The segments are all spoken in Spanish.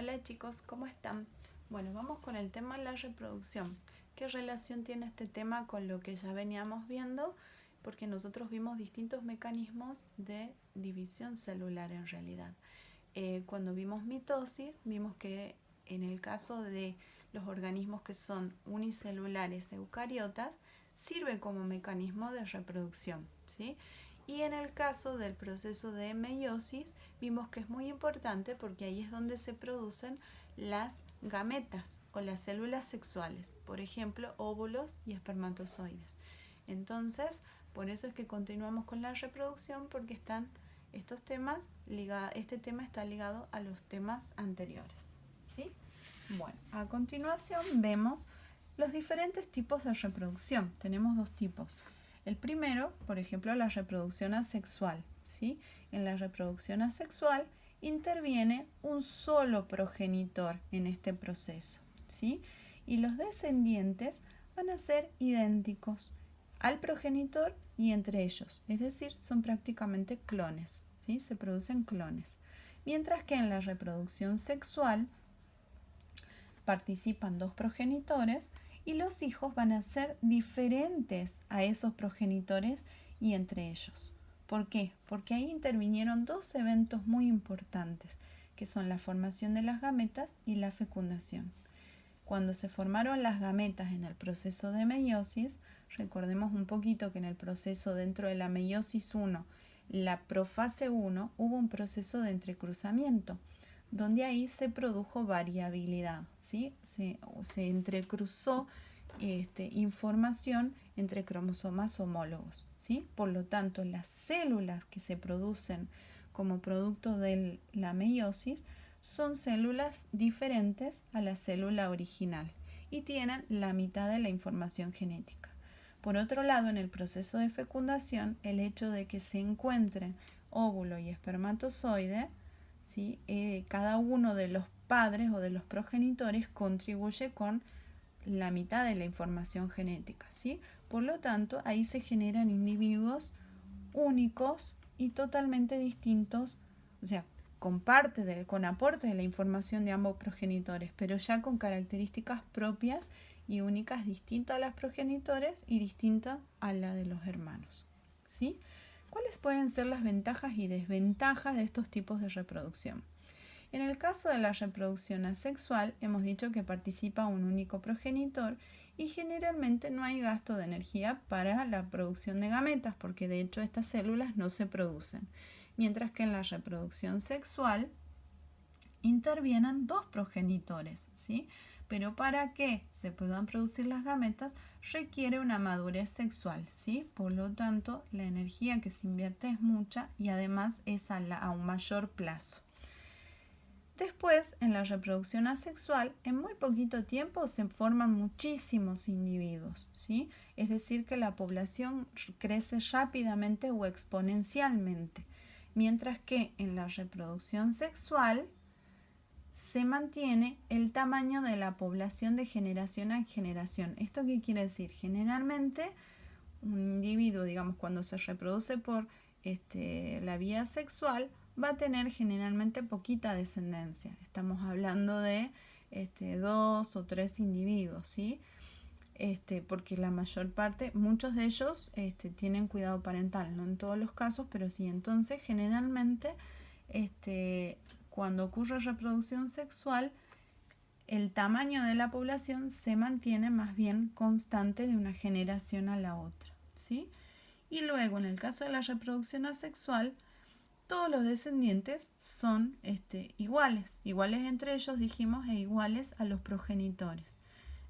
Hola chicos, ¿cómo están? Bueno, vamos con el tema de la reproducción. ¿Qué relación tiene este tema con lo que ya veníamos viendo? Porque nosotros vimos distintos mecanismos de división celular en realidad. Cuando vimos mitosis, vimos que en el caso de los organismos que son unicelulares eucariotas, sirve como mecanismo de reproducción, ¿sí? Y en el caso del proceso de meiosis, vimos que es muy importante porque ahí es donde se producen las gametas o las células sexuales, por ejemplo, óvulos y espermatozoides. Entonces, por eso es que continuamos con la reproducción porque están estos temas este tema está ligado a los temas anteriores, ¿sí? Bueno, a continuación vemos los diferentes tipos de reproducción. Tenemos dos tipos. El primero, por ejemplo, la reproducción asexual, ¿sí? En la reproducción asexual interviene un solo progenitor en este proceso, ¿sí? Y los descendientes van a ser idénticos al progenitor y entre ellos, es decir, son prácticamente clones, ¿sí? Se producen clones. Mientras que en la reproducción sexual participan dos progenitores y los hijos van a ser diferentes a esos progenitores y entre ellos. ¿Por qué? Porque ahí intervinieron dos eventos muy importantes, que son la formación de las gametas y la fecundación. Cuando se formaron las gametas en el proceso de meiosis, recordemos un poquito que en el proceso dentro de la meiosis 1, la profase 1, hubo un proceso de entrecruzamiento, donde ahí se produjo variabilidad, ¿sí? Se entrecruzó información entre cromosomas homólogos, ¿sí? Por lo tanto, las células que se producen como producto de la meiosis son células diferentes a la célula original y tienen la mitad de la información genética. Por otro lado, en el proceso de fecundación, el hecho de que se encuentren óvulo y espermatozoide, ¿sí? Cada uno de los padres o de los progenitores contribuye con la mitad de la información genética, ¿sí? Por lo tanto, ahí se generan individuos únicos y totalmente distintos, o sea, con aporte de la información de ambos progenitores, pero ya con características propias y únicas distintas a las progenitores y distintas a la de los hermanos, ¿sí? ¿Cuáles pueden ser las ventajas y desventajas de estos tipos de reproducción? En el caso de la reproducción asexual, hemos dicho que participa un único progenitor y generalmente no hay gasto de energía para la producción de gametas, porque de hecho estas células no se producen. Mientras que en la reproducción sexual intervienen dos progenitores, ¿sí? Pero para que se puedan producir las gametas requiere una madurez sexual, ¿sí? Por lo tanto, la energía que se invierte es mucha y además es a un mayor plazo. Después, en la reproducción asexual, en muy poquito tiempo se forman muchísimos individuos, ¿sí? Es decir, que la población crece rápidamente o exponencialmente, mientras que en la reproducción sexual se mantiene el tamaño de la población de generación a generación. ¿Esto qué quiere decir? Generalmente, un individuo, digamos, cuando se reproduce por la vía sexual, va a tener generalmente poquita descendencia. Estamos hablando de 2 o 3 individuos, ¿sí? Porque la mayor parte, muchos de ellos tienen cuidado parental, no en todos los casos, pero sí. Entonces, generalmente, cuando ocurre reproducción sexual, el tamaño de la población se mantiene más bien constante de una generación a la otra, ¿sí? Y luego, en el caso de la reproducción asexual, todos los descendientes son iguales entre ellos, dijimos, e iguales a los progenitores.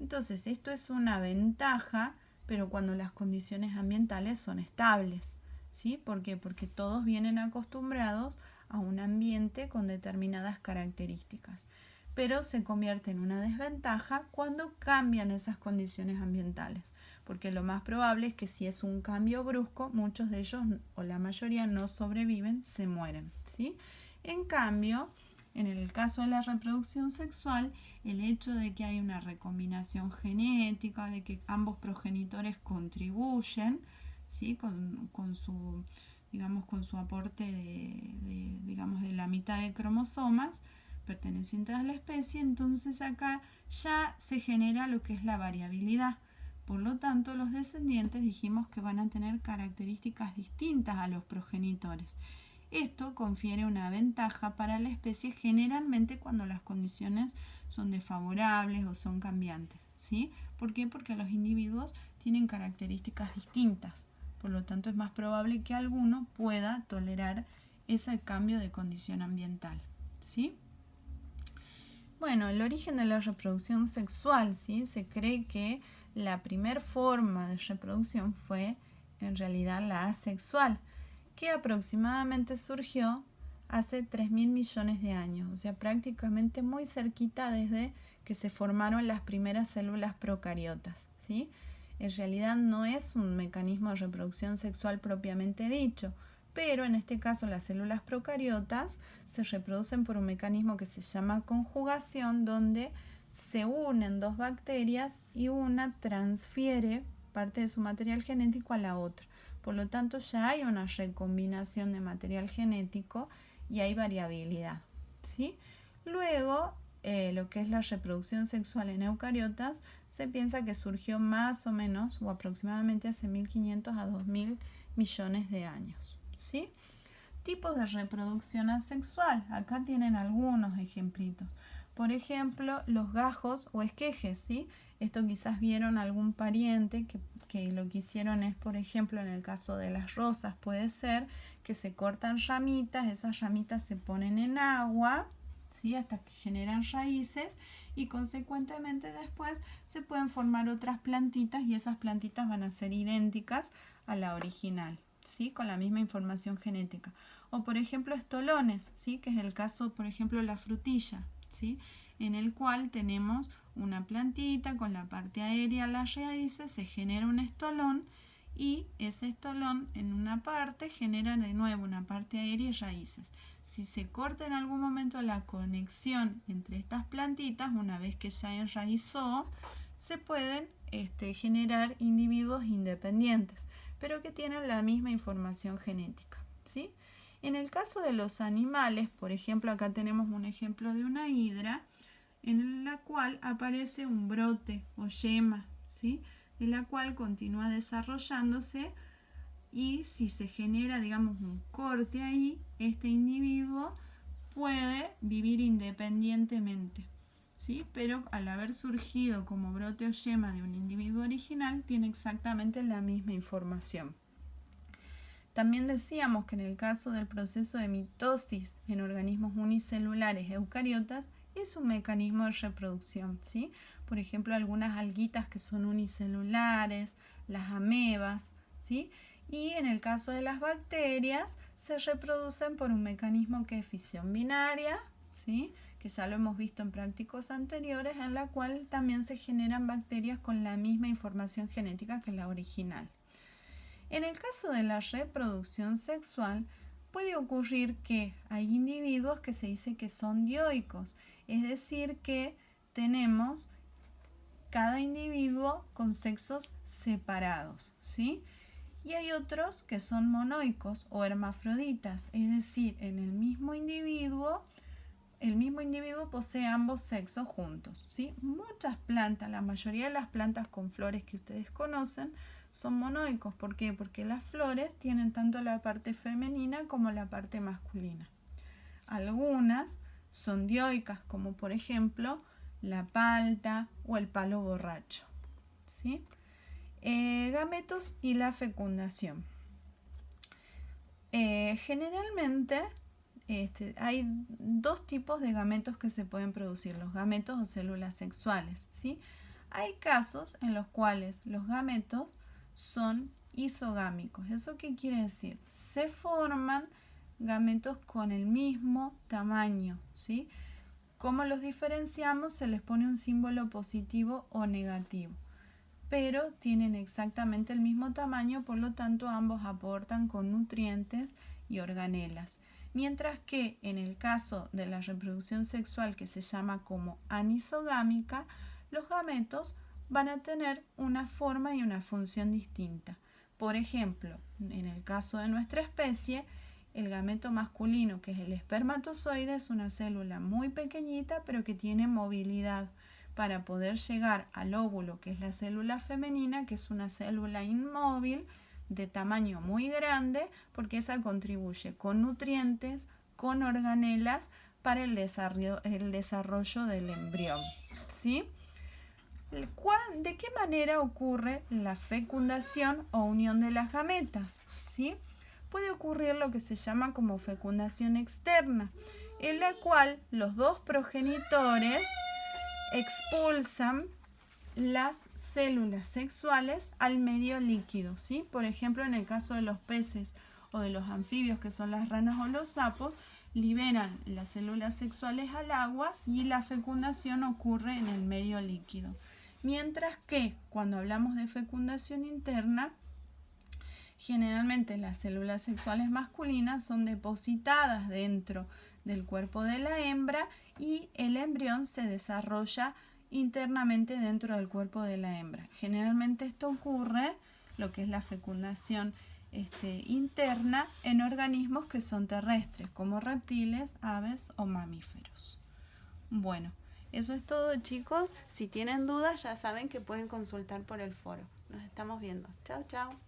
Entonces, esto es una ventaja, pero cuando las condiciones ambientales son estables, ¿sí? ¿Por qué? Porque todos vienen acostumbrados a un ambiente con determinadas características, pero se convierte en una desventaja cuando cambian esas condiciones ambientales, porque lo más probable es que si es un cambio brusco, muchos de ellos o la mayoría no sobreviven, se mueren, ¿sí? En cambio, en el caso de la reproducción sexual, el hecho de que hay una recombinación genética, de que ambos progenitores contribuyen, ¿sí? con su aporte de la mitad de cromosomas, pertenecientes a la especie, entonces acá ya se genera lo que es la variabilidad. Por lo tanto, los descendientes dijimos que van a tener características distintas a los progenitores. Esto confiere una ventaja para la especie generalmente cuando las condiciones son desfavorables o son cambiantes, ¿sí? ¿Por qué? Porque los individuos tienen características distintas. Por lo tanto, es más probable que alguno pueda tolerar ese cambio de condición ambiental, ¿sí? Bueno, el origen de la reproducción sexual, ¿sí? Se cree que la primer forma de reproducción fue en realidad la asexual, que aproximadamente surgió hace 3.000 millones de años, o sea, prácticamente muy cerquita desde que se formaron las primeras células procariotas, ¿sí? En realidad no es un mecanismo de reproducción sexual propiamente dicho, pero en este caso las células procariotas se reproducen por un mecanismo que se llama conjugación, donde se unen dos bacterias y una transfiere parte de su material genético a la otra. Por lo tanto, ya hay una recombinación de material genético y hay variabilidad, ¿sí? Luego, lo que es la reproducción sexual en eucariotas, se piensa que surgió más o menos o aproximadamente hace 1.500 a 2.000 millones de años, ¿sí? Tipos de reproducción asexual. Acá tienen algunos ejemplitos. Por ejemplo, los gajos o esquejes, ¿sí? Esto quizás vieron algún pariente que lo que hicieron es, por ejemplo, en el caso de las rosas, puede ser que se cortan ramitas, esas ramitas se ponen en agua, ¿sí? Hasta que generan raíces y consecuentemente después se pueden formar otras plantitas y esas plantitas van a ser idénticas a la original, ¿sí? Con la misma información genética. O por ejemplo estolones, ¿sí? Que es el caso, por ejemplo, de la frutilla, ¿sí? En el cual tenemos una plantita con la parte aérea, las raíces, se genera un estolón y ese estolón en una parte genera de nuevo una parte aérea y raíces. Si se corta en algún momento la conexión entre estas plantitas, una vez que ya enraizó, se pueden generar individuos independientes, pero que tienen la misma información genética, ¿sí? En el caso de los animales, por ejemplo, acá tenemos un ejemplo de una hidra en la cual aparece un brote o yema, ¿sí? De la cual continúa desarrollándose y si se genera, digamos, un corte ahí, este individuo puede vivir independientemente, ¿sí? Pero al haber surgido como brote o yema de un individuo original, tiene exactamente la misma información. También decíamos que en el caso del proceso de mitosis en organismos unicelulares eucariotas es un mecanismo de reproducción, ¿sí? Por ejemplo, algunas alguitas que son unicelulares, las amebas, ¿sí? Y en el caso de las bacterias se reproducen por un mecanismo que es fisión binaria, ¿sí? Que ya lo hemos visto en prácticos anteriores, en la cual también se generan bacterias con la misma información genética que la original. En el caso de la reproducción sexual, puede ocurrir que hay individuos que se dice que son dioicos, es decir, que tenemos cada individuo con sexos separados, ¿sí? Y hay otros que son monoicos o hermafroditas, es decir, en el mismo individuo posee ambos sexos juntos, ¿sí? Muchas plantas, la mayoría de las plantas con flores que ustedes conocen, son monoicos. ¿Por qué? Porque las flores tienen tanto la parte femenina como la parte masculina. Algunas son dioicas, como por ejemplo la palta o el palo borracho, ¿sí? Gametos y la fecundación. Generalmente hay dos tipos de gametos que se pueden producir, los gametos o células sexuales, ¿sí? Hay casos en los cuales los gametos son isogámicos. ¿Eso qué quiere decir? Se forman gametos con el mismo tamaño, ¿sí? ¿Cómo los diferenciamos? Se les pone un símbolo positivo o negativo, pero tienen exactamente el mismo tamaño, por lo tanto ambos aportan con nutrientes y organelas. Mientras que en el caso de la reproducción sexual, que se llama como anisogámica, los gametos van a tener una forma y una función distinta. Por ejemplo, en el caso de nuestra especie, el gameto masculino, que es el espermatozoide, es una célula muy pequeñita, pero que tiene movilidad para poder llegar al óvulo, que es la célula femenina, que es una célula inmóvil de tamaño muy grande, porque esa contribuye con nutrientes, con organelas para el desarrollo del embrión. ¿Sí? ¿De qué manera ocurre la fecundación o unión de las gametas? ¿Sí? Puede ocurrir lo que se llama como fecundación externa, en la cual los dos progenitores expulsan las células sexuales al medio líquido, ¿sí? Por ejemplo, en el caso de los peces o de los anfibios, que son las ranas o los sapos, liberan las células sexuales al agua y la fecundación ocurre en el medio líquido. Mientras que cuando hablamos de fecundación interna, generalmente las células sexuales masculinas son depositadas dentro del cuerpo de la hembra y el embrión se desarrolla internamente dentro del cuerpo de la hembra. Generalmente esto ocurre, lo que es la fecundación interna, en organismos que son terrestres, como reptiles, aves o mamíferos. Bueno, eso es todo, chicos. Si tienen dudas, ya saben que pueden consultar por el foro. Nos estamos viendo. Chao, chao.